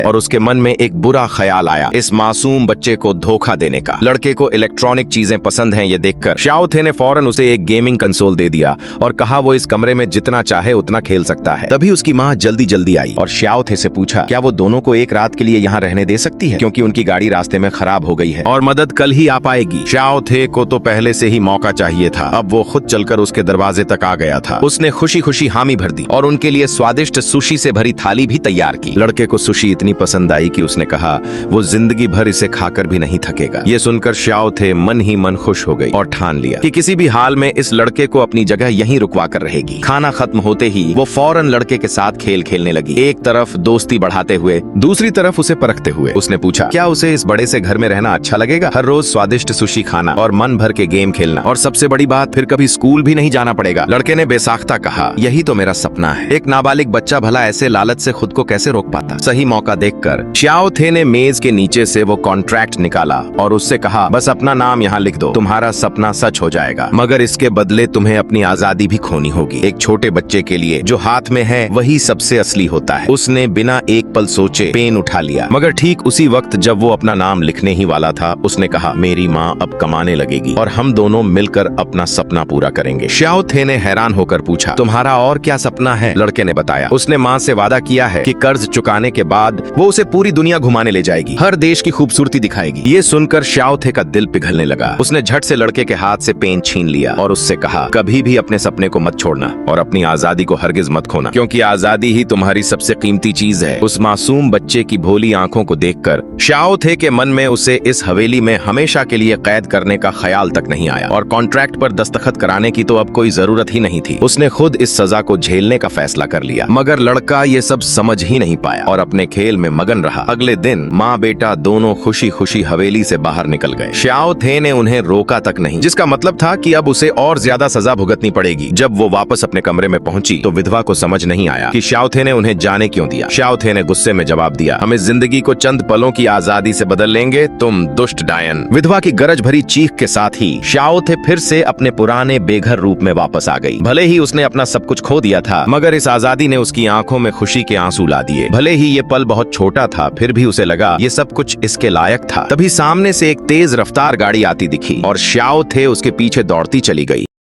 है और उसके मन में एक बुरा ख्याल आया, इस मासूम बच्चे को धोखा देने का। लड़के को इलेक्ट्रॉनिक चीजें पसंद हैं ये देखकर शाओ थे ने फौरन उसे एक गेमिंग कंसोल दे दिया और कहा वो इस कमरे में जितना चाहे उतना खेल सकता है। तभी उसकी माँ जल्दी जल्दी आई और शाओ थे से पूछा क्या वो दोनों को एक रात के लिए यहाँ रहने दे सकती है, क्योंकि उनकी गाड़ी रास्ते में खराब हो गई है और मदद कल ही आ पाएगी। शाओ थे को तो पहले से ही मौका चाहिए था, अब वो खुद चलकर उसके दरवाजे तक आ गया था। उसने खुशी खुशी हामी भर दी और उनके लिए स्वादिष्ट सुशी से भरी थाली भी तैयार की। लड़के को सुशी इतनी पसंद आई कि उसने कहा वो जिंदगी भर इसे खाकर भी नहीं थकेगा। ये सुनकर शाओ थे मन ही मन खुश हो गई और ठान लिया कि किसी भी हाल में इस लड़के को अपनी जगह यहीं रुकवा कर रहेगी। खाना खत्म होते ही वो फौरन लड़के के साथ खेल खेलने लगी, एक तरफ दोस्ती बढ़ाते हुए दूसरी तरफ उसे परखते हुए। उसने पूछा क्या उसे इस बड़े से घर में रहना अच्छा लगेगा, हर रोज स्वादिष्ट सुशी खाना और मन भर के गेम खेलना, और सबसे बड़ी बात फिर कभी स्कूल भी नहीं जाना पड़ेगा। लड़के ने बेसाख्ता कहा यही तो मेरा सपना है। एक नाबालिग बच्चा भला ऐसे लालच से खुद को कैसे रोक पाता। सही मौका देखकर शाओ थे ने मेज के नीचे से वो कॉन्ट्रैक्ट निकाला और उससे कहा बस अपना नाम यहाँ लिख दो, तुम्हारा सपना सच हो जाएगा, मगर इसके बदले तुम्हें अपनी आजादी भी खोनी होगी। एक छोटे बच्चे के लिए जो हाथ में है वही सबसे असली होता है। उसने बिना एक पल सोचे पेन उठा लिया, मगर ठीक उसी वक्त जब वो अपना नाम लिखने ही वाला था उसने कहा मेरी माँ अब कमाने लगेगी और हम दोनों मिलकर अपना सपना पूरा करेंगे। शाओ थे ने हैरान होकर पूछा तुम्हारा और क्या सपना है। लड़के ने बताया उसने माँ से वादा किया है कि कर्ज चुकाने के बाद वो उसे पूरी दुनिया घुमाने ले जाएगी, हर देश की खूबसूरती दिखाएगी। ये सुनकर शाओ थे का दिल पिघलने लगा। उसने झट से लड़के के हाथ से पेन छीन लिया और उससे कहा कभी भी अपने सपने को मत छोड़ना और अपनी आजादी को हरगिज मत खोना, क्योंकि आजादी ही तुम्हारी सबसे कीमती चीज है। उस मासूम बच्चे की भोली आंखों को देखकर शाओ थे के मन में उसे इस हवेली में हमेशा के लिए कैद करने का ख्याल तक नहीं आया और कॉन्ट्रैक्ट पर दस्तखत कराने की तो अब कोई जरूरत ही नहीं थी। उसने खुद इस सजा को झेलने का फैसला कर लिया, मगर लड़का ये सब समझ ही नहीं पाया और अपने खेल में मगन रहा। अगले दिन माँ बेटा दोनों खुशी खुशी हवेली से बाहर निकल गए। शाओ थे ने उन्हें रोका तक नहीं, जिसका मतलब था कि अब उसे और ज्यादा सजा भुगतनी पड़ेगी। जब वो वापस अपने कमरे में पहुंची तो विधवा को समझ नहीं आया कि शाओ थे ने उन्हें जाने क्यों दिया। शाओ थे ने गुस्से में जवाब दिया हम इस जिंदगी को चंद पलों की आजादी से बदल लेंगे, तुम दुष्ट डायन। विधवा की गरज भरी चीख के साथ ही शाओ थे फिर से अपने पुराने बेघर रूप में वापस आ गई। भले ही उसने अपना सब कुछ खो दिया था, मगर इस आजादी ने उसकी आंखों में खुशी के आंसू ला दिए। भले ही ये पल बहुत छोटा था, फिर भी उसे लगा ये सब कुछ इसके लायक था। तभी सामने से एक तेज रफ्तार गाड़ी आती दिखी और शाओ थे उसके पीछे दौड़ती चली गई।